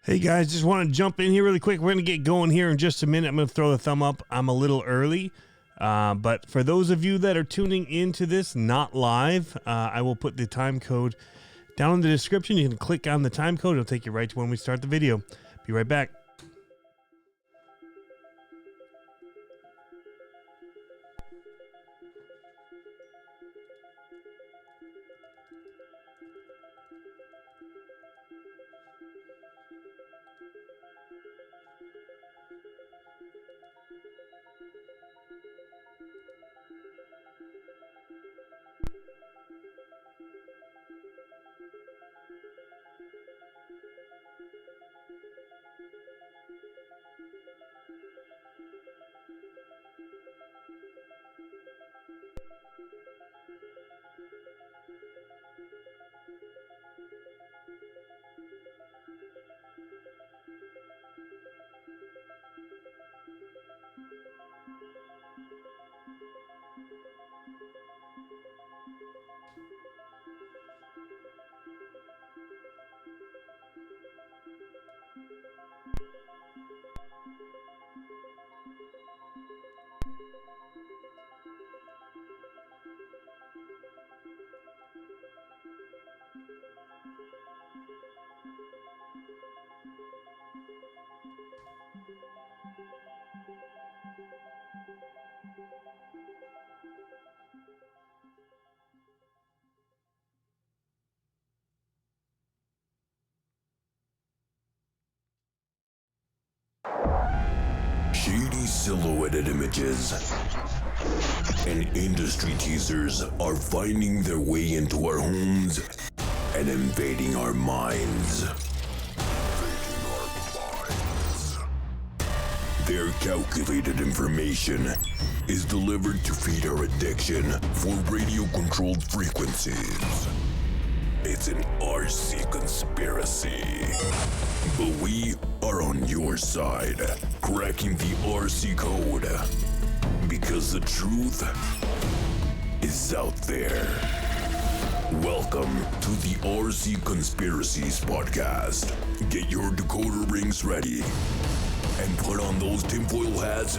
Hey guys, just want to jump in here really quick. We're going to get going here in just a minute. I'm going to throw the thumb up. I'm a little early, but for those of you that are tuning into this not live, I will put the time code down in the description. You can click on the time code. It'll take you right to when we start the video. Be right back. Shady silhouetted images and industry teasers are finding their way into our homes and invading our minds. Their calculated information is delivered to feed our addiction for radio-controlled frequencies. It's an RC conspiracy. But we are on your side, cracking the RC code. Because the truth is out there. Welcome to the RC Conspiracies podcast. Get your decoder rings ready. And put on those tinfoil hats,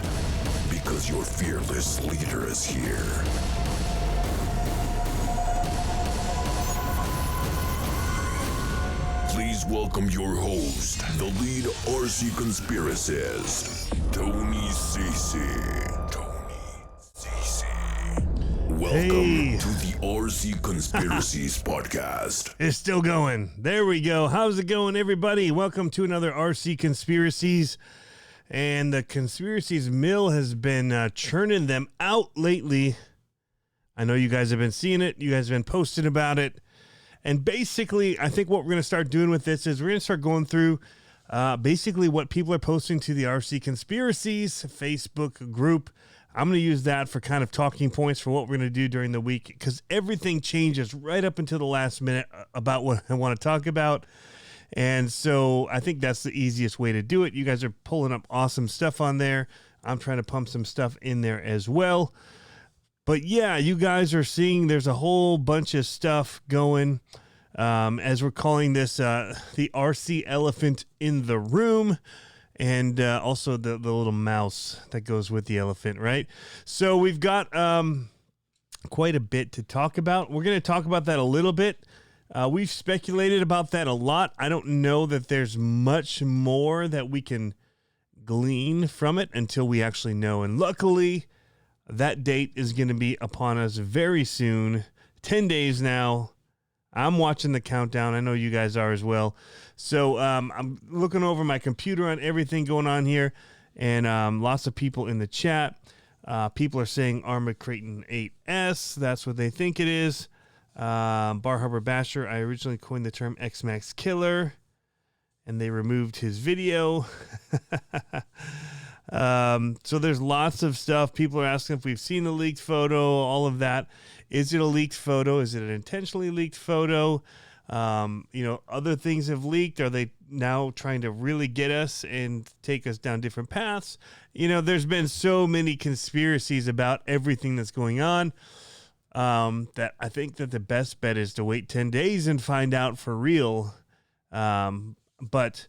because your fearless leader is here. Please welcome your host, the lead RC conspiracist, Tony CC. Welcome to the RC Conspiracies podcast. It's still going. There we go. How's it going, everybody? Welcome to another RC Conspiracies. And the Conspiracies mill has been churning them out lately. I know you guys have been seeing it. You guys have been posting about it. And basically, I think what we're going to start doing with this is we're going to start going through basically what people are posting to the RC Conspiracies Facebook group. I'm going to use that for kind of talking points for what we're going to do during the week, because everything changes right up until the last minute about what I want to talk about. And so I think that's the easiest way to do it. You guys are pulling up awesome stuff on there. I'm trying to pump some stuff in there as well. But yeah, you guys are seeing there's a whole bunch of stuff going, as we're calling this the RC elephant in the room, and also the little mouse that goes with the elephant, right? So we've got quite a bit to talk about. We're going to talk about that a little bit. We've speculated about that a lot. I don't know that there's much more that we can glean from it until we actually know. And luckily, that date is going to be upon us very soon. 10 days now. I'm watching the countdown. I know you guys are as well. So I'm looking over my computer on everything going on here, and lots of people in the chat. People are saying ARRMA Kraken 8S. That's what they think it is. Bar Harbor Basher, I originally coined the term x-maxx killer, and they removed his video. So there's lots of stuff. People are asking if we've seen the leaked photo, all of that. Is it a leaked photo? Is it an intentionally leaked photo? Other things have leaked. Are they now trying to really get us and take us down different paths? There's been so many conspiracies about everything that's going on. That I think that the best bet is to wait 10 days and find out for real. But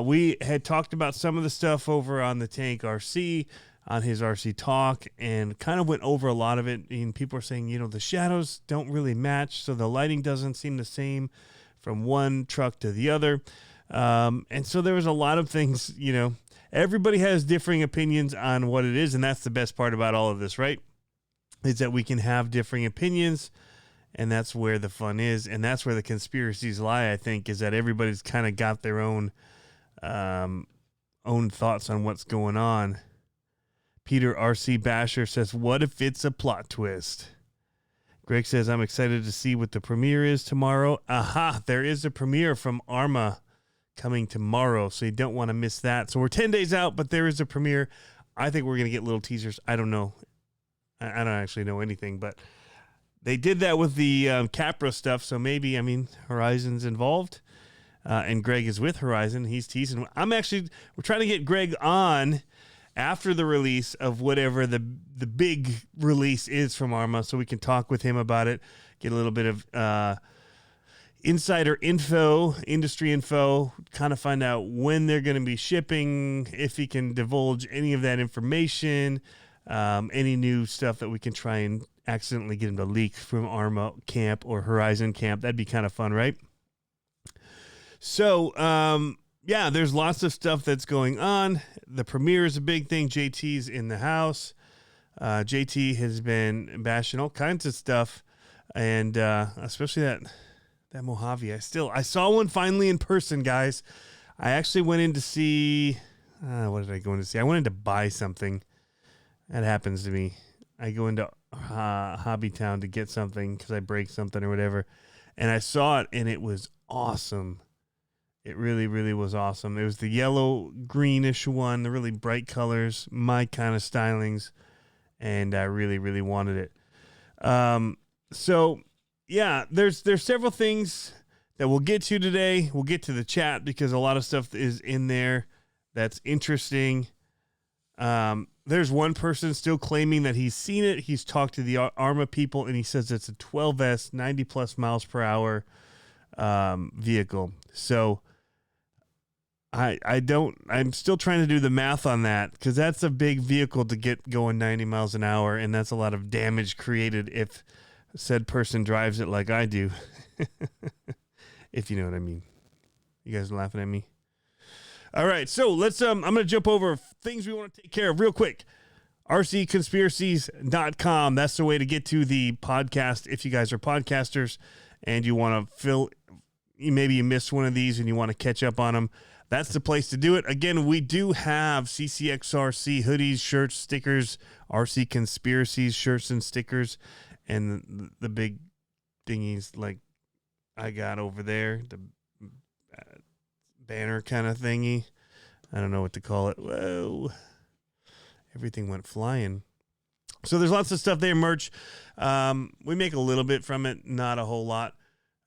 We had talked about some of the stuff over on the Tank RC, on his RC Talk, and kind of went over a lot of it. And people are saying, the shadows don't really match, so the lighting doesn't seem the same from one truck to the other. And so there was a lot of things, everybody has differing opinions on what it is, and that's the best part about all of this, right? Is that we can have differing opinions, and that's where the fun is, and that's where the conspiracies lie, I think, is that everybody's kind of got their own thoughts on what's going on. Peter RC Basher says, what if it's a plot twist? Greg says, I'm excited to see what the premiere is tomorrow. Aha, there is a premiere from ARRMA coming tomorrow, so you don't want to miss that. So we're 10 days out, but there is a premiere. I think we're going to get little teasers. I don't know. I don't actually know anything, but they did that with the Capra stuff, so maybe, Horizon's involved, and Greg is with Horizon. He's teasing. We're trying to get Greg on after the release of whatever the big release is from ARRMA, so we can talk with him about it, get a little bit of insider info, industry info, kind of find out when they're going to be shipping, if he can divulge any of that information, any new stuff that we can try and accidentally get him to leak from ARRMA camp or Horizon camp. That'd be kind of fun, right? So, yeah, there's lots of stuff that's going on. The premiere is a big thing. JT's in the house. JT has been bashing all kinds of stuff, and especially that Mojave. I saw one finally in person, guys. I actually went in to see. What did I go in to see? I went in to buy something. That happens to me. I go into Hobby Town to get something because I break something or whatever, and I saw it, and it was awesome. It really, really was awesome. It was the yellow, greenish one, the really bright colors, my kind of stylings, and I really, really wanted it. So, yeah, there's several things that we'll get to today. We'll get to the chat because a lot of stuff is in there that's interesting. There's one person still claiming that he's seen it. He's talked to the ARRMA people, and he says it's a 12S, 90-plus miles per hour vehicle. So I'm still trying to do the math on that because that's a big vehicle to get going 90 miles an hour, and that's a lot of damage created if said person drives it like I do. If you know what I mean. You guys are laughing at me? All right, so let's I'm going to jump over things we want to take care of real quick. rcconspiracies.com. That's the way to get to the podcast if you guys are podcasters and you want to maybe you missed one of these and you want to catch up on them. That's the place to do it. Again, we do have CCxRC hoodies, shirts, stickers, RC Conspiracies shirts and stickers, and the big thingies like I got over there, the banner kind of thingy. I don't know what to call it. Whoa. Everything went flying. So there's lots of stuff there, merch. We make a little bit from it, not a whole lot.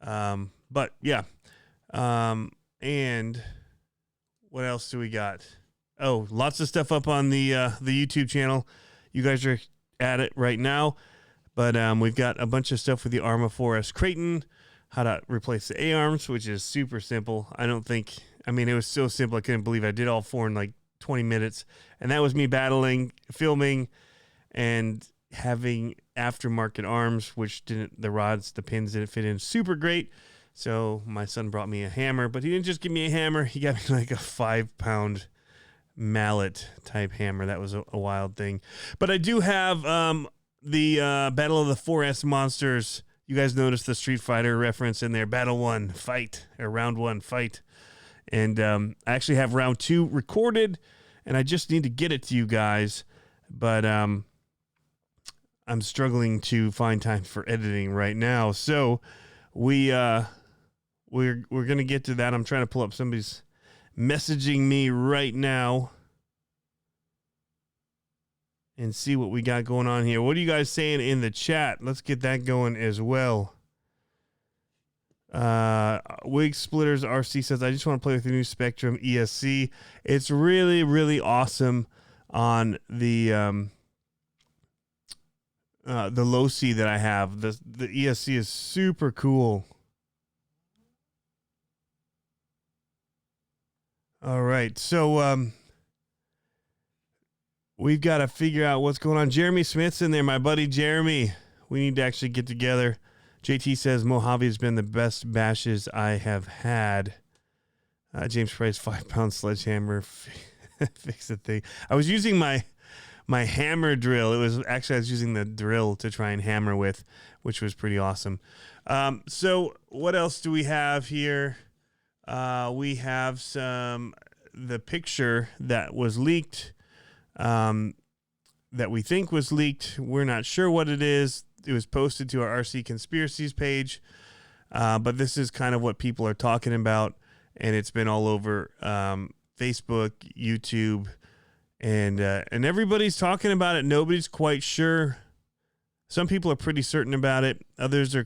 But yeah. And what else do we got? Oh, lots of stuff up on the YouTube channel. You guys are at it right now. But we've got a bunch of stuff with the ARRMA 4S Kraken, how to replace the A-arms, which is super simple. It was so simple, I couldn't believe I did all four in like 20 minutes. And that was me battling, filming, and having aftermarket arms, which the pins didn't fit in super great. So my son brought me a hammer, but he didn't just give me a hammer. He got me like a 5-pound mallet type hammer. That was a wild thing. But I do have the Battle of the 4S Monsters. You guys noticed the Street Fighter reference in there. Battle 1, fight, or round 1, fight. And I actually have round 2 recorded, and I just need to get it to you guys. But I'm struggling to find time for editing right now. So we're going to get to that. I'm trying to pull up somebody's messaging me right now and see what we got going on here. What are you guys saying in the chat? Let's get that going as well. Wig Splitters RC says, I just want to play with the new Spectrum ESC. It's really, really awesome on the Losi that I have. The ESC is super cool. All right. So we've got to figure out what's going on. Jeremy Smith's in there, my buddy Jeremy. We need to actually get together. JT says Mojave has been the best bashes I have had. James Price, 5-pound sledgehammer. Fix the thing. I was using my hammer drill. I was using the drill to try and hammer with, which was pretty awesome. So what else do we have here? We have the picture that was leaked, that we think was leaked. We're not sure what it is. It was posted to our RC Conspiracies page, but this is kind of what people are talking about, and it's been all over Facebook, YouTube, and everybody's talking about it. Nobody's quite sure. Some people are pretty certain about it. Others are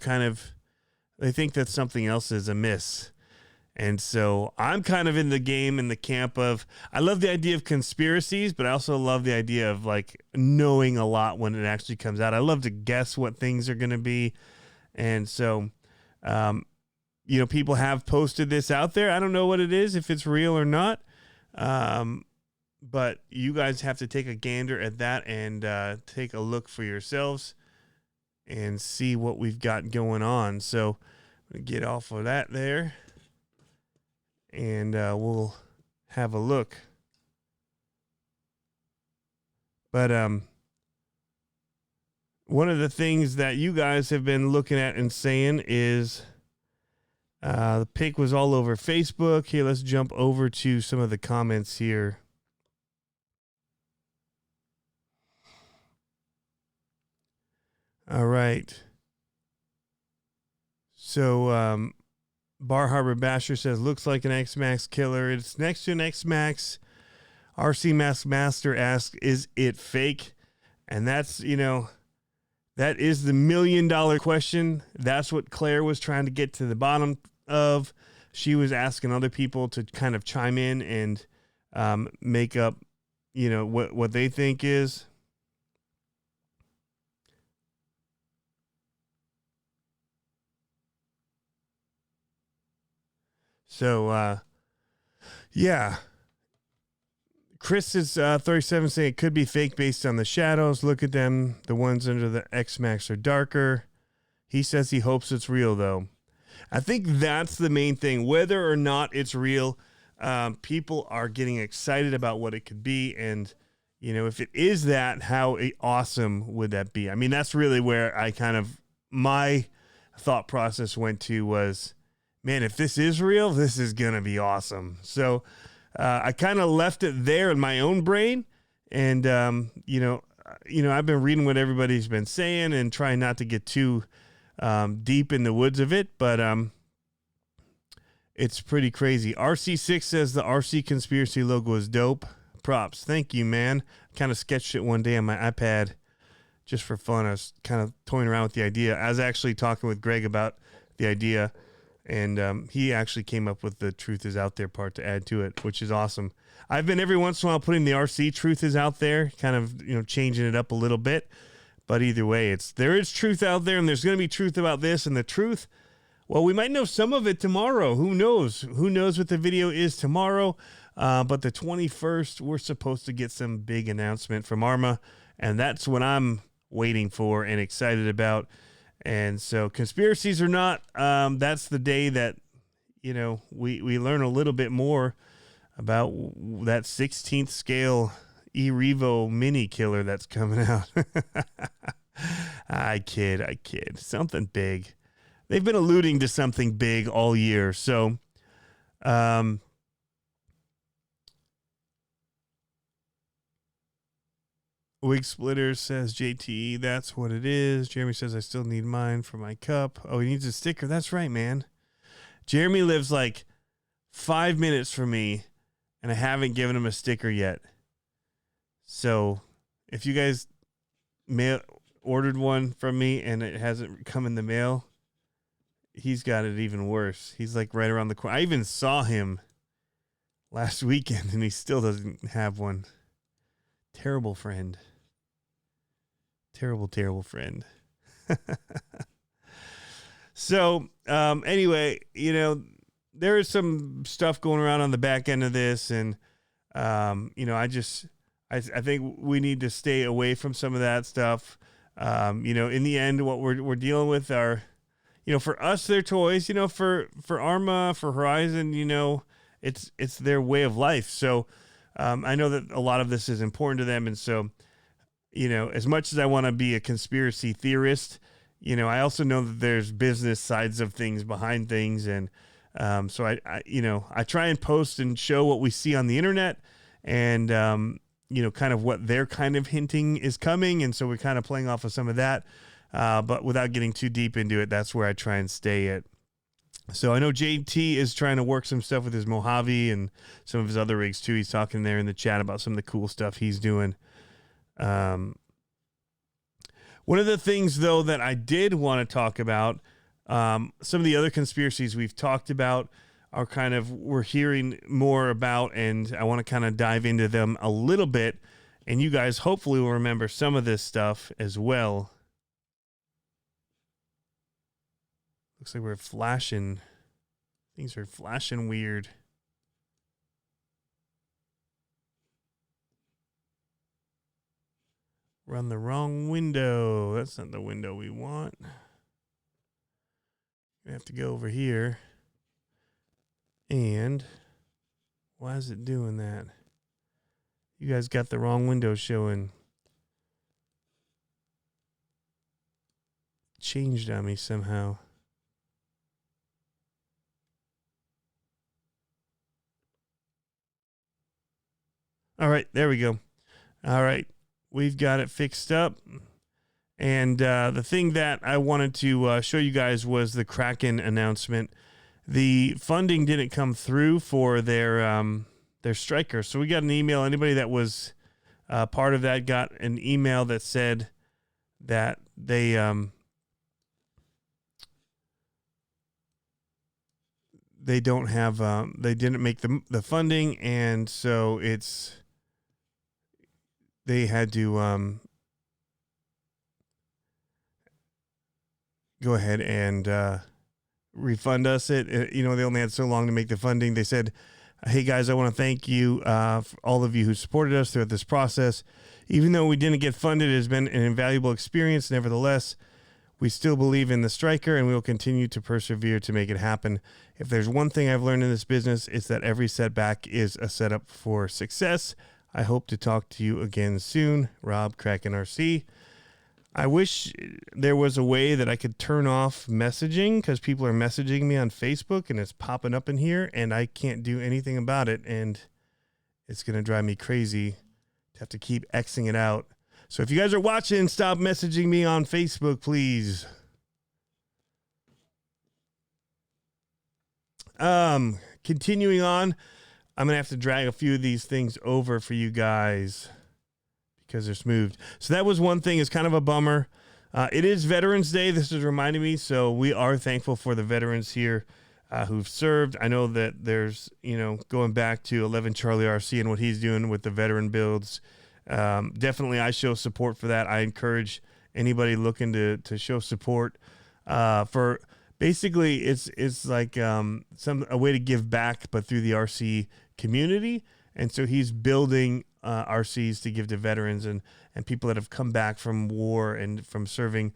they think that something else is amiss. And so I'm kind of in the camp of, I love the idea of conspiracies, but I also love the idea of like knowing a lot when it actually comes out. I love to guess what things are going to be. And so, people have posted this out there. I don't know what it is, if it's real or not. But you guys have to take a gander at that and take a look for yourselves and see what we've got going on. So I'm going to get off of that there. And we'll have a look. But one of the things that you guys have been looking at and saying is the pic was all over Facebook. Here, let's jump over to some of the comments here. All right. So, Bar Harbor Basher says, looks like an x-maxx killer. It's next to an x-maxx. RC Mask Master asks, is it fake? And that's, that is the $1 million question. That's what Claire was trying to get to the bottom of. She was asking other people to kind of chime in and make up, what they think is. So, yeah. Chris is 37 saying it could be fake based on the shadows. Look at them. The ones under the x-maxx are darker. He says he hopes it's real, though. I think that's the main thing. Whether or not it's real, people are getting excited about what it could be. And, if it is that, how awesome would that be? I mean, that's really where my thought process went to was, man, if this is real, this is going to be awesome. So I kind of left it there in my own brain. And, I've been reading what everybody's been saying and trying not to get too deep in the woods of it. But it's pretty crazy. RC6 says the RC Conspiracy logo is dope. Props. Thank you, man. Kind of sketched it one day on my iPad just for fun. I was kind of toying around with the idea. I was actually talking with Greg about the idea. And he actually came up with the truth is out there part to add to it, which is awesome. I've been every once in a while putting the RC truth is out there, kind of, changing it up a little bit. But either way, there is truth out there, and there's going to be truth about this. And the truth, well, we might know some of it tomorrow. Who knows? Who knows what the video is tomorrow? But the 21st, we're supposed to get some big announcement from ARRMA. And that's what I'm waiting for and excited about. And so conspiracies or not, that's the day that, we learn a little bit more about that 16th scale E-Revo mini killer that's coming out. I kid. Something big. They've been alluding to something big all year. So, Wig Splitter says, JTE, that's what it is. Jeremy says, I still need mine for my cup. Oh, he needs a sticker. That's right, man. Jeremy lives like 5 minutes from me, and I haven't given him a sticker yet. So if you guys ordered one from me and it hasn't come in the mail, he's got it even worse. He's like right around the corner. I even saw him last weekend, and he still doesn't have one. Terrible friend. Terrible friend. So, anyway, there is some stuff going around on the back end of this, and I think we need to stay away from some of that stuff. In the end, what we're dealing with are, for us, they're toys. For ARRMA, for Horizon, it's their way of life. So I know that a lot of this is important to them, and so as much as I want to be a conspiracy theorist, I also know that there's business sides of things behind things, and so I try and post and show what we see on the internet, and kind of what they're kind of hinting is coming, and so we're kind of playing off of some of that, but without getting too deep into it. That's where I try and stay at. So I know JT is trying to work some stuff with his Mojave and some of his other rigs too. He's talking there in the chat about some of the cool stuff he's doing. One of the things, though, that I did want to talk about, some of the other conspiracies we've talked about are we're hearing more about, and I want to kind of dive into them a little bit, and you guys hopefully will remember some of this stuff as well. Looks like we're flashing. Things are flashing weird. We're on the wrong window. That's not the window we want. We have to go over here. And why is it doing that? You guys got the wrong window showing. Changed on me somehow. All right, there we go. All right, we've got it fixed up. And the thing that I wanted to show you guys was the Kraken announcement. The funding didn't come through for their striker. So we got an email. Anybody that was part of that got an email that said that they don't have they didn't make the funding, and so they had to go ahead and refund us it. They only had so long to make the funding. They said, "Hey guys, I want to thank you for all of you who supported us throughout this process. Even though we didn't get funded, it has been an invaluable experience. Nevertheless, we still believe in the striker, and we will continue to persevere to make it happen. If there's one thing I've learned in this business, it's that every setback is a setup for success. I hope to talk to you again soon. Rob, Kraken RC." I wish there was a way that I could turn off messaging, because people are messaging me on Facebook and it's popping up in here and I can't do anything about it, and it's going to drive me crazy to have to keep Xing it out. So if you guys are watching, stop messaging me on Facebook, please. Continuing on, I'm going to have to drag a few of these things over for you guys because they're smoothed. So that was one thing. It's kind of a bummer. It is Veterans Day. This is reminding me. So we are thankful for the veterans here who've served. I know that there's, going back to 11 Charlie RC and what he's doing with the veteran builds. Definitely I show support for that. I encourage anybody looking to show support for basically it's like a way to give back, but through the RC community. And so he's building RCs to give to veterans and people that have come back from war and from serving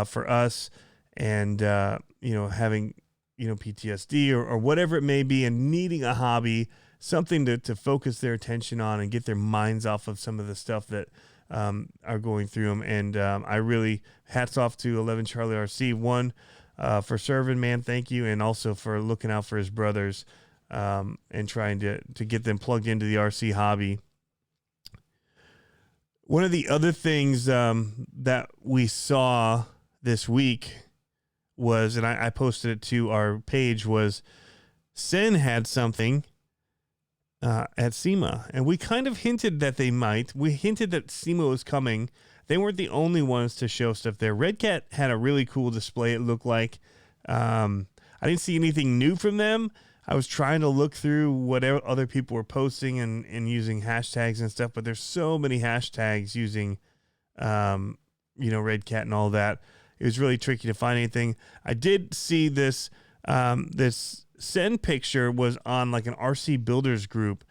for us, and having PTSD or whatever it may be, and needing a hobby, something to focus their attention on and get their minds off of some of the stuff that are going through them. And I really hats off to 11 Charlie RC, one for serving, man, thank you, and also for looking out for his brothers and trying to get them plugged into the RC hobby. One of the other things that we saw this week was, and I posted it to our page, was Sen had something at SEMA, and we kind of hinted that they might. We hinted that SEMA was coming. They weren't the only ones to show stuff there. Red Cat had a really cool display, it looked like. I didn't see anything new from them. I was trying to look through what other people were posting and using hashtags and stuff, but there's so many hashtags using, Red Cat and all that. It was really tricky to find anything. I did see this This send picture was on like an RC builders group,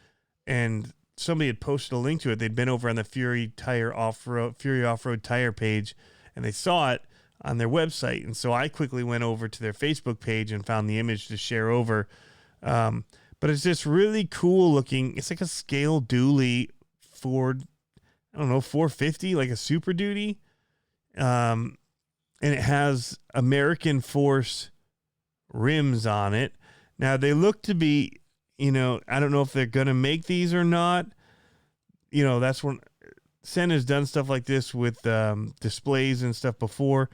and somebody had posted a link to it. They'd been over on the Fury Off-Road Tire page, and they saw it on their website. And so I quickly went over to their Facebook page and found the image to share over. But it's just really cool looking. It's like a scale dually Ford, I don't know, 450, like a Super Duty. And it has American Force rims on it. Now they look to be, I don't know if they're going to make these or not. That's when Sen has done stuff like this with displays and stuff before.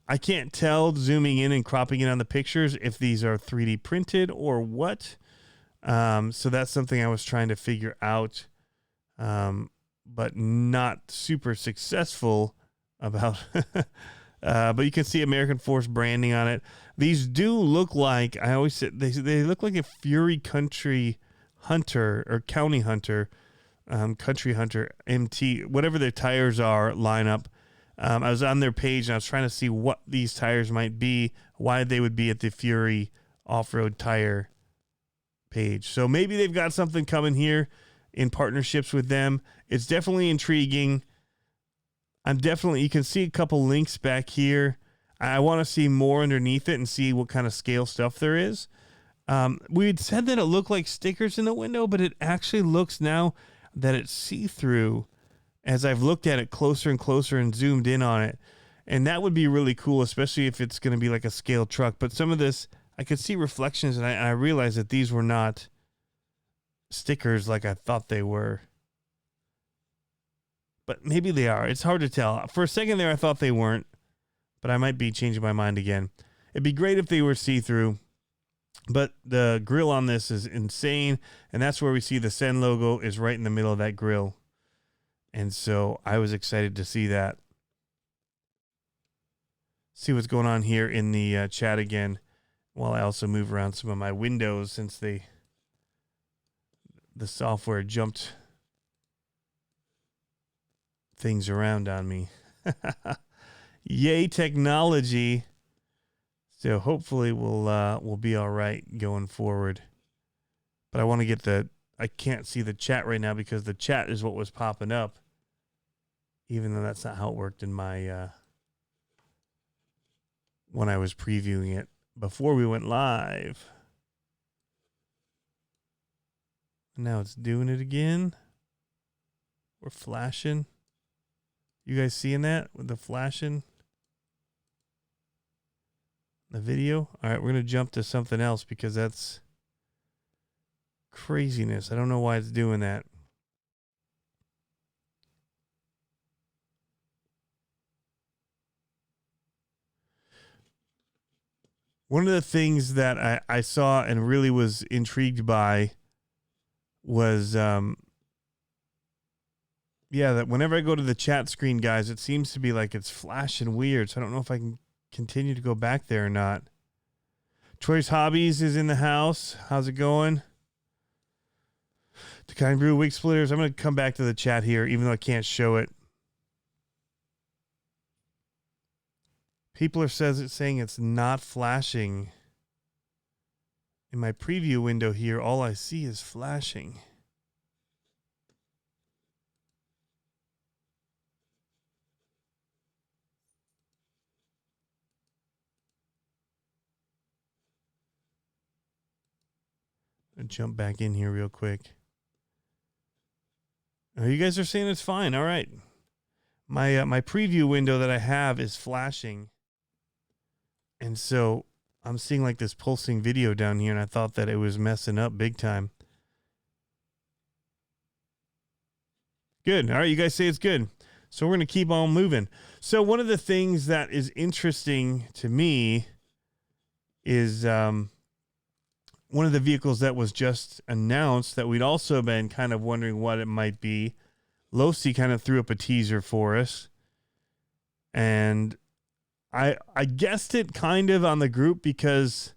I can't tell zooming in and cropping in on the pictures if these are 3D printed or what. So that's something I was trying to figure out, but not super successful about. But you can see American Force branding on it. These do look like, I always said, they look like a Fury Country Hunter or County Hunter, Country Hunter MT, whatever their tires are, lineup. I was on their page and I was trying to see what these tires might be, why they would be at the Fury Off-Road Tire page. So maybe they've got something coming here in partnerships with them. It's definitely intriguing. You can see a couple links back here. I want to see more underneath it and see what kind of scale stuff there is. We had said that it looked like stickers in the window, but it actually looks now that it's see-through as I've looked at it closer and closer and zoomed in on it. And that would be really cool, especially if it's going to be like a scale truck. But some of this, I could see reflections, and I realized that these were not stickers like I thought they were. But maybe they are. It's hard to tell. For a second there, I thought they weren't, but I might be changing my mind again. It'd be great if they were see-through, but the grill on this is insane, and that's where we see the Sen logo is right in the middle of that grill. And so I was excited to see that. See what's going on here in the chat again, while I also move around some of my windows since the software jumped things around on me. Yay, technology. So hopefully we'll be all right going forward. But I want to get I can't see the chat right now because the chat is what was popping up, even though that's not how it worked in my when I was previewing it before we went live. Now it's doing it again. We're flashing. You guys seeing that with the flashing? The video? All right, we're going to jump to something else because that's craziness. I don't know why it's doing that. One of the things that I saw and really was intrigued by was, that whenever I go to the chat screen, guys, it seems to be like it's flashing weird. So I don't know if I can continue to go back there or not. Troy's Hobbies is in the house. How's it going? Kind Brew Wig Splitters. I'm going to come back to the chat here, even though I can't show it. People are saying it's not flashing. In my preview window here, all I see is flashing. I'll jump back in here real quick. Oh, you guys are saying it's fine. All right. My preview window that I have is flashing. And so I'm seeing like this pulsing video down here, and I thought that it was messing up big time. Good. All right. You guys say it's good. So we're going to keep on moving. So one of the things that is interesting to me is one of the vehicles that was just announced that we'd also been kind of wondering what it might be. Losi kind of threw up a teaser for us. And I guessed it kind of on the group because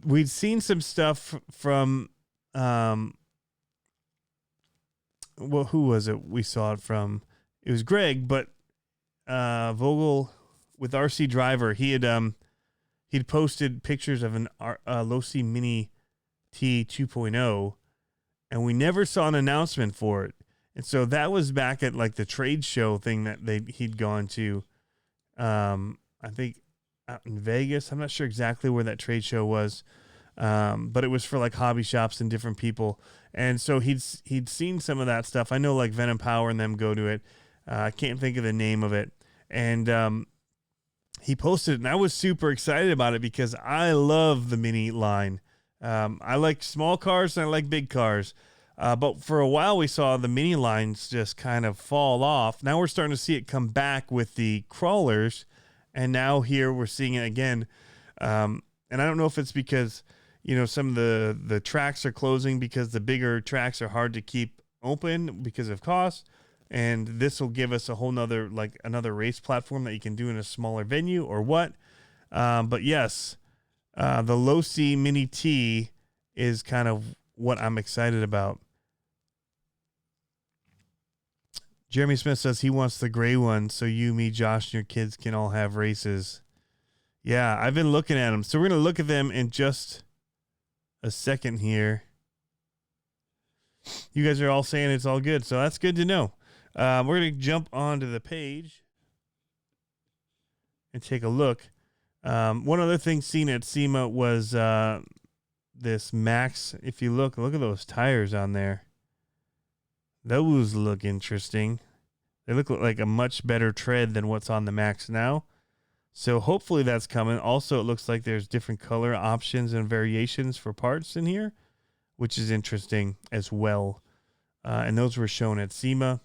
we'd seen some stuff from, who was it we saw it from? It was Greg, but Vogel with RC Driver. He he'd posted pictures of an Losi Mini T 2.0, and we never saw an announcement for it. And so that was back at like the trade show thing that he'd gone to. I think out in Vegas. I'm not sure exactly where that trade show was, but it was for like hobby shops and different people. And so he'd seen some of that stuff. I know like Venom Power and them go to it. I can't think of the name of it. And he posted it, and I was super excited about it because I love the Mini line. I like small cars and I like big cars. But for a while we saw the Mini lines just kind of fall off. Now we're starting to see it come back with the crawlers. And now here we're seeing it again. And I don't know if it's because, you know, some of the tracks are closing because the bigger tracks are hard to keep open because of cost. And this will give us a whole nother, like another race platform that you can do in a smaller venue or what. But yes, the Losi Mini T is kind of what I'm excited about. Jeremy Smith says he wants the gray one so you, me, Josh, and your kids can all have races. Yeah, I've been looking at them. So we're going to look at them in just a second here. You guys are all saying it's all good, so that's good to know. We're going to jump onto the page and take a look. One other thing seen at SEMA was this Max. If you look at those tires on there. Those look interesting. They look like a much better tread than what's on the Max now. So hopefully that's coming. Also, it looks like there's different color options and variations for parts in here, which is interesting as well. And those were shown at SEMA.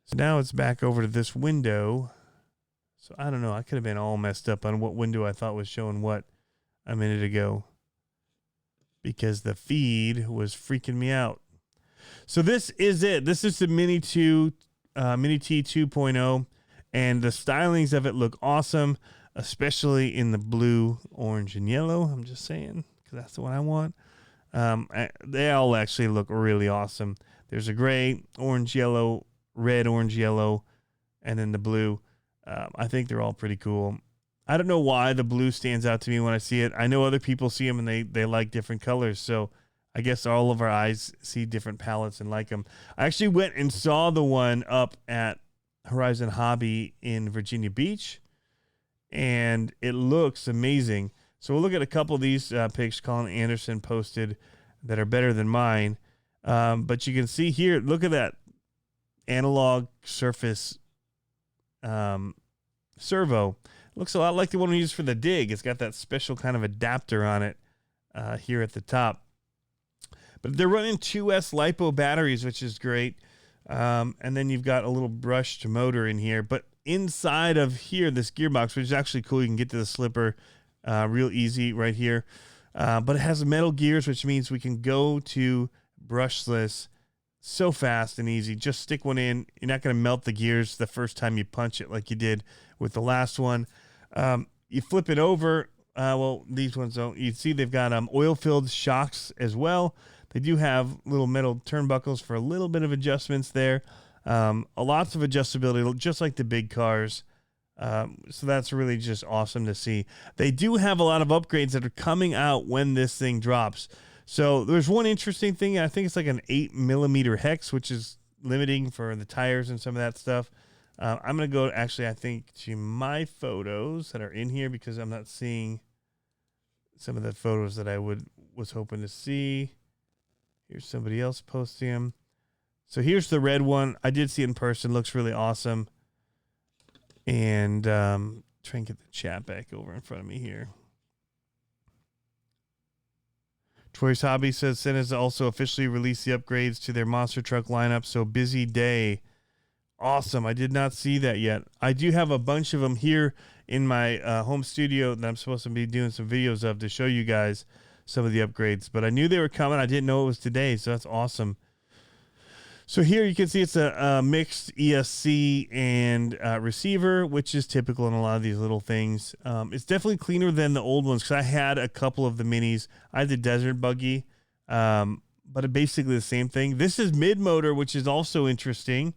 So now it's back over to this window. So I don't know. I could have been all messed up on what window I thought was showing what a minute ago, because the feed was freaking me out. So this is it. This is the Mini T 2.0, and the stylings of it look awesome, especially in the blue, orange, and yellow. I'm just saying, because that's the one I want. They all actually look really awesome. There's a gray, orange, yellow, red, orange, yellow, and then the blue. I think they're all pretty cool. I don't know why the blue stands out to me when I see it. I know other people see them and they like different colors, so I guess all of our eyes see different palettes and like them. I actually went and saw the one up at Horizon Hobby in Virginia Beach, and it looks amazing. So we'll look at a couple of these pics Colin Anderson posted that are better than mine. But you can see here, look at that analog surface servo. It looks a lot like the one we use for the dig. It's got that special kind of adapter on it here at the top. But they're running 2S LiPo batteries, which is great. And then you've got a little brushed motor in here. But inside of here, this gearbox, which is actually cool, you can get to the slipper real easy right here. But it has metal gears, which means we can go to brushless so fast and easy. Just stick one in. You're not going to melt the gears the first time you punch it like you did with the last one. You flip it over. Well, these ones don't. You see they've got oil-filled shocks as well. They do have little metal turnbuckles for a little bit of adjustments there. Lots of adjustability, just like the big cars. So that's really just awesome to see. They do have a lot of upgrades that are coming out when this thing drops. So there's one interesting thing. I think it's like an 8mm hex, which is limiting for the tires and some of that stuff. I'm going to go actually, I think, to my photos that are in here because I'm not seeing some of the photos that I was hoping to see. Here's somebody else posting them. So here's the red one. I did see it in person. Looks really awesome. And try and get the chat back over in front of me here. Troy's Hobby says Sen has also officially released the upgrades to their monster truck lineup. So busy day. Awesome. I did not see that yet. I do have a bunch of them here in my home studio that I'm supposed to be doing some videos of to show you guys some of the upgrades, but I knew they were coming. I didn't know it was today, so that's awesome. So here you can see it's a mixed ESC and receiver, which is typical in a lot of these little things. It's definitely cleaner than the old ones because I had a couple of the minis. I had the Desert Buggy, but basically the same thing. This is mid-motor, which is also interesting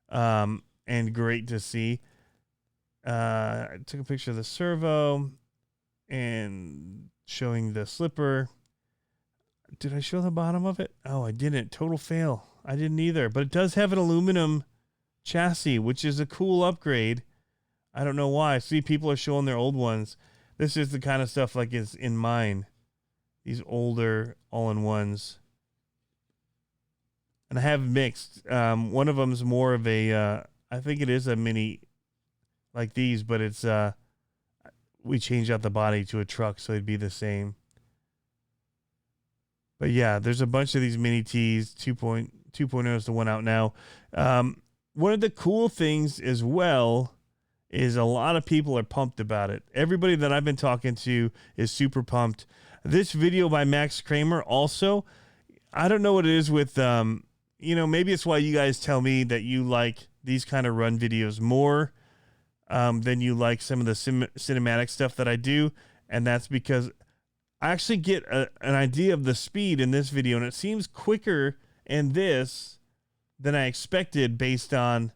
and great to see. I took a picture of the servo. and showing the slipper. Did I show the bottom of it? Oh, I didn't. Total fail. I didn't either. But it does have an aluminum chassis, which is a cool upgrade. I don't know why. See, people are showing their old ones. This is the kind of stuff like is in mine. These older all-in-ones. And I have mixed. One of them's more of a, I think it is a mini like these, but it's, we changed out the body to a truck so it'd be the same. But yeah, there's a bunch of these Mini Ts. 2.0 is the one out now. One of the cool things as well is a lot of people are pumped about it. Everybody that I've been talking to is super pumped. This video by Max Kramer also, I don't know what it is with, maybe it's why you guys tell me that you like these kind of run videos more than you like some of the cinematic stuff that I do. And that's because I actually get an idea of the speed in this video, and it seems quicker in this than I expected based on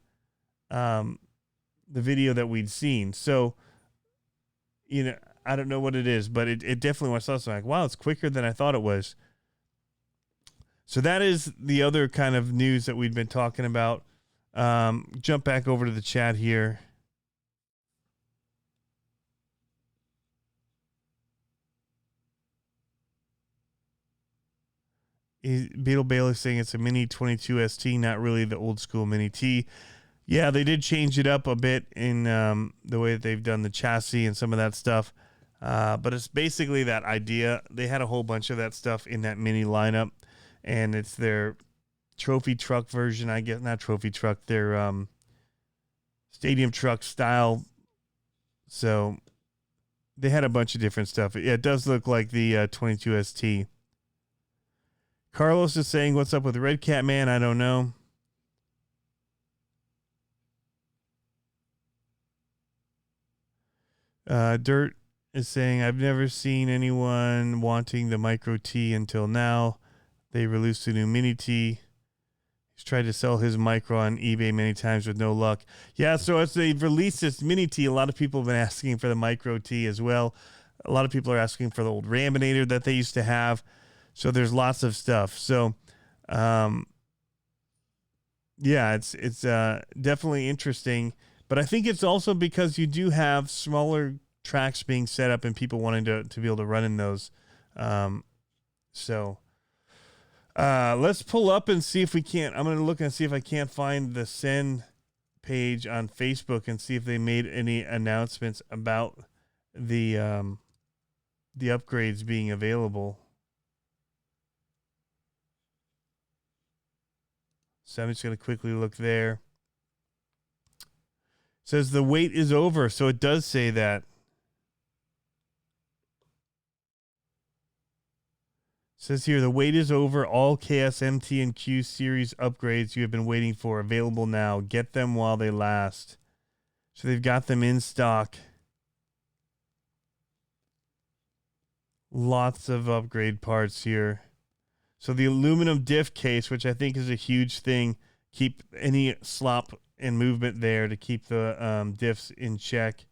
the video that we'd seen. So, I don't know what it is, but it definitely was something like, wow, it's quicker than I thought it was. So that is the other kind of news that we'd been talking about. Jump back over to the chat here. Beetle Bailey saying it's a Mini 22 ST, not really the old school Mini T. Yeah, they did change it up a bit in the way that they've done the chassis and some of that stuff. But it's basically that idea. They had a whole bunch of that stuff in that Mini lineup, and it's their trophy truck version, I guess. Not trophy truck, their stadium truck style. So they had a bunch of different stuff. Yeah, it does look like the 22 ST. Carlos is saying, what's up with Red Cat Man? I don't know. Dirt is saying, I've never seen anyone wanting the Micro T until now. They released a new Mini T. He's tried to sell his Micro on eBay many times with no luck. Yeah, so as they've released this Mini T, a lot of people have been asking for the Micro T as well. A lot of people are asking for the old Raminator that they used to have. So there's lots of stuff. So, yeah, it's definitely interesting. But I think it's also because you do have smaller tracks being set up and people wanting to be able to run in those. Let's pull up and see if we can't. I'm going to look and see if I can't find the Send page on Facebook and see if they made any announcements about the upgrades being available. So I'm just going to quickly look there. It says the wait is over. So it does say that. It says here, the wait is over. All KSMT and Q series upgrades you have been waiting for available now. Get them while they last. So they've got them in stock. Lots of upgrade parts here. So the aluminum diff case, which I think is a huge thing, keep any slop and movement there to keep the diffs in check.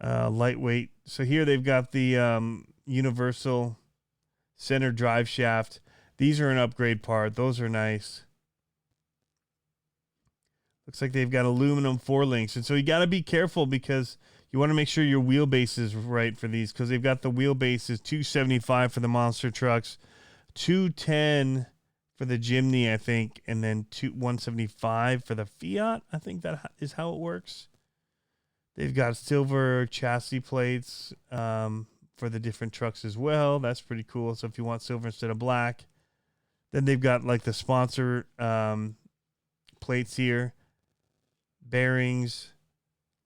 Lightweight. So here they've got the universal center drive shaft. These are an upgrade part. Those are nice. Looks like they've got aluminum forelinks. And so you got to be careful because you want to make sure your wheelbase is right for these, because they've got the wheelbase is 275 for the monster trucks, 210 for the Jimny, I think, and then 175 for the Fiat. I think that is how it works. They've got silver chassis plates for the different trucks as well. That's pretty cool. So if you want silver instead of black, then they've got like the sponsor plates here, bearings,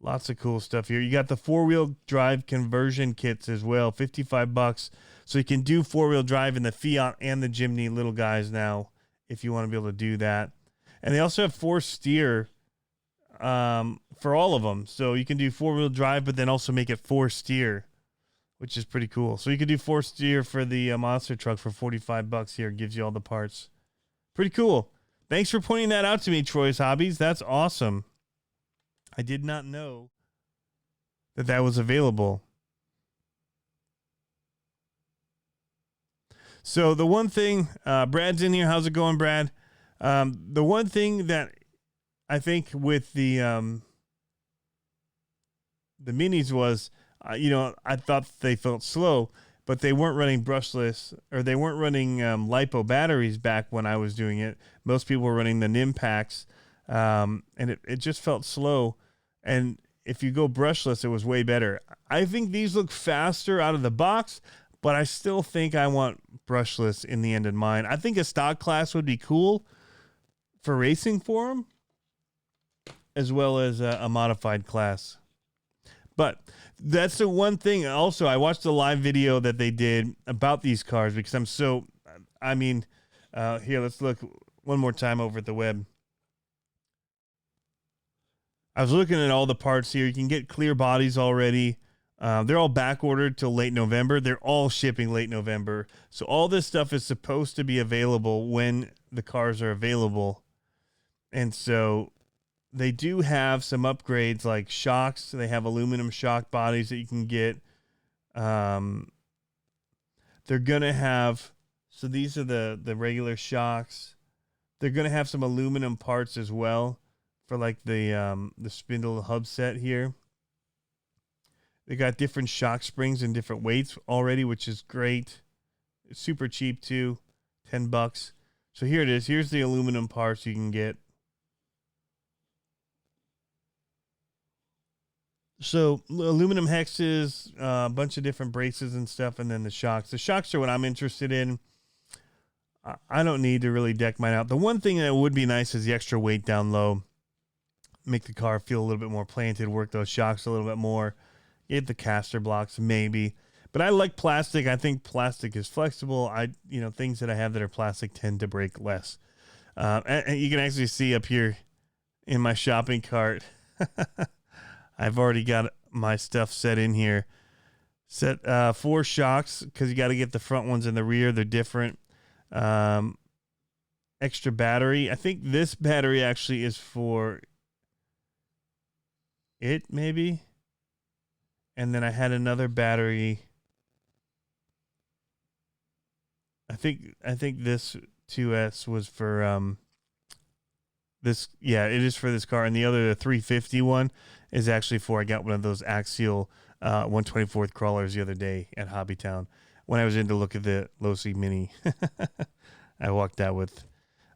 lots of cool stuff here. You got the 4-wheel drive conversion kits as well, $55. So you can do 4-wheel drive in the Fiat and the Jimny little guys now if you want to be able to do that. And they also have 4-steer for all of them. So you can do 4-wheel drive, but then also make it 4-steer, which is pretty cool. So you can do 4-steer for the monster truck for $45 here. Gives you all the parts. Pretty cool. Thanks for pointing that out to me, Troy's Hobbies. That's awesome. I did not know that that was available. So the one thing, Brad's in here. How's it going, Brad? The one thing that I think with the minis was, I thought they felt slow, but they weren't running brushless, or they weren't running LiPo batteries back when I was doing it. Most people were running the NIM packs, and it just felt slow. And if you go brushless, it was way better. I think these look faster out of the box, but I still think I want brushless in the end in mind. I think a stock class would be cool for racing for them, as well as a modified class. But that's the one thing. Also, I watched the live video that they did about these cars because here, let's look one more time over at the web. I was looking at all the parts here. You can get clear bodies already. They're all back ordered till late November. They're all shipping late November. So all this stuff is supposed to be available when the cars are available. And so they do have some upgrades like shocks. They have aluminum shock bodies that you can get. They're going to have, so these are the regular shocks. They're going to have some aluminum parts as well for like the spindle hub set here. They got different shock springs and different weights already, which is great. It's super cheap too, $10. So here it is. Here's the aluminum parts you can get. So aluminum hexes, a bunch of different braces and stuff, and then the shocks. The shocks are what I'm interested in. I don't need to really deck mine out. The one thing that would be nice is the extra weight down low. Make the car feel a little bit more planted, work those shocks a little bit more. Get the caster blocks, maybe. But I like plastic. I think plastic is flexible. Things that I have that are plastic tend to break less. And you can actually see up here in my shopping cart, I've already got my stuff set in here. Set 4 shocks, because you got to get the front ones and the rear. They're different. Extra battery. I think this battery actually is for it, maybe. And then I had another battery. I think this 2S was for this. Yeah, it is for this car. And the other, the 350 one, is actually for, I got one of those axial 124th crawlers the other day at Hobbytown when I was in to look at the Losi Mini. I walked out with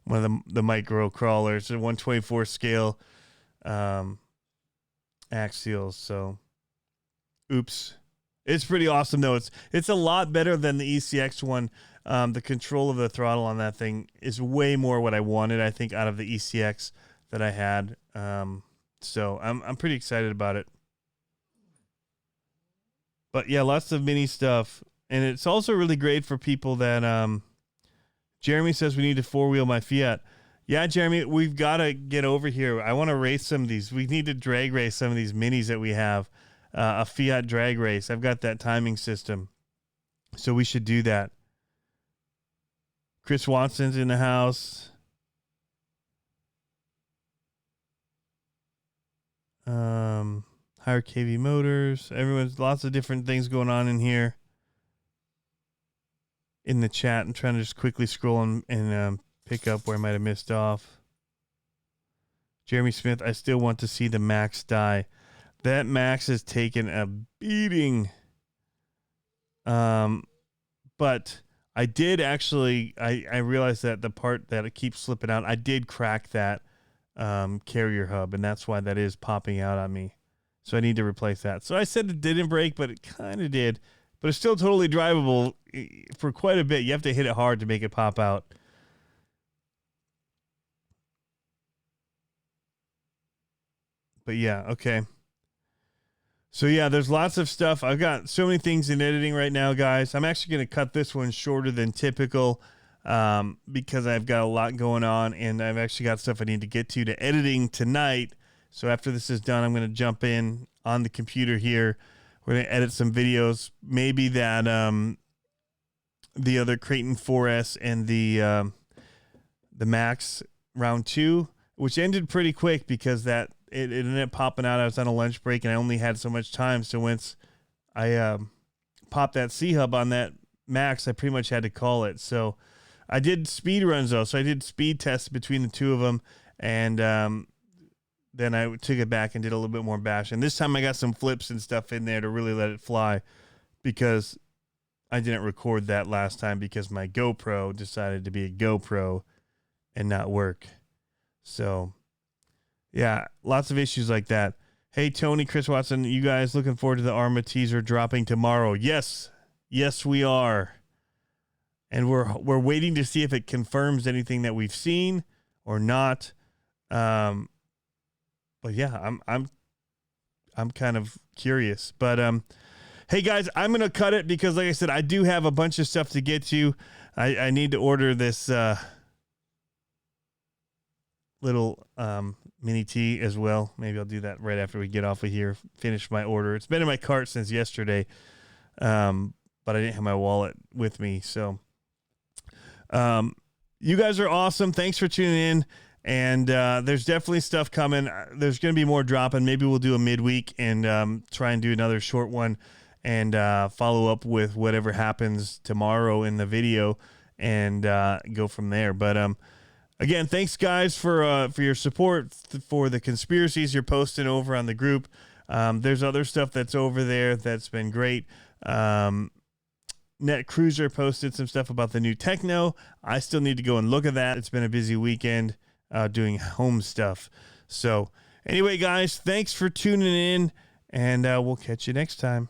one of the micro crawlers, a 124 scale axials. So, oops. It's pretty awesome though. It's a lot better than the ECX one. The control of the throttle on that thing is way more what I wanted, I think, out of the ECX that I had. So I'm pretty excited about it. But yeah, lots of mini stuff. And it's also really great for people that Jeremy says we need to 4-wheel my Fiat. Yeah, Jeremy, we've got to get over here. I want to race some of these. We need to drag race some of these minis that we have. A Fiat drag race. I've got that timing system. So we should do that. Chris Watson's in the house. Higher KV motors. Everyone's lots of different things going on in here. In the chat. I'm trying to just quickly scroll and pick up where I might have missed off. Jeremy Smith, I still want to see the Max die. That Max has taken a beating. But I did actually, I realized that the part that it keeps slipping out, I did crack that carrier hub, and that's why that is popping out on me. So I need to replace that. So I said it didn't break, but it kind of did. But it's still totally drivable for quite a bit. You have to hit it hard to make it pop out. But yeah, okay. So yeah, there's lots of stuff. I've got so many things in editing right now, guys. I'm actually going to cut this one shorter than typical because I've got a lot going on, and I've actually got stuff I need to get to editing tonight. So after this is done, I'm going to jump in on the computer here. We're going to edit some videos. Maybe that the other Kraken 4S and the Max round 2, which ended pretty quick because it ended up popping out. I was on a lunch break and I only had so much time. So once I popped that C-hub on that max, I pretty much had to call it. So I did speed runs though. So I did speed tests between the two of them, and then I took it back and did a little bit more bash. And this time I got some flips and stuff in there to really let it fly, because I didn't record that last time because my GoPro decided to be a GoPro and not work. So yeah, lots of issues like that. Hey, Tony, Chris Watson, you guys looking forward to the ARRMA teaser dropping tomorrow? Yes, we are. And we're waiting to see if it confirms anything that we've seen or not. But yeah, I'm kind of curious. But hey guys, I'm gonna cut it because, like I said, I do have a bunch of stuff to get to. I need to order this little Mini T as well. Maybe I'll do that right after we get off of here. Finish my order. It's been in my cart since yesterday, but I didn't have my wallet with me. So you guys are awesome. Thanks for tuning in. And there's definitely stuff coming. There's going to be more dropping. Maybe we'll do a midweek and try and do another short one and follow up with whatever happens tomorrow in the video and go from there. But again, thanks guys for your support for the conspiracies you're posting over on the group. There's other stuff that's over there that's been great. Net Cruiser posted some stuff about the new Techno. I still need to go and look at that. It's been a busy weekend doing home stuff. So anyway, guys, thanks for tuning in, and we'll catch you next time.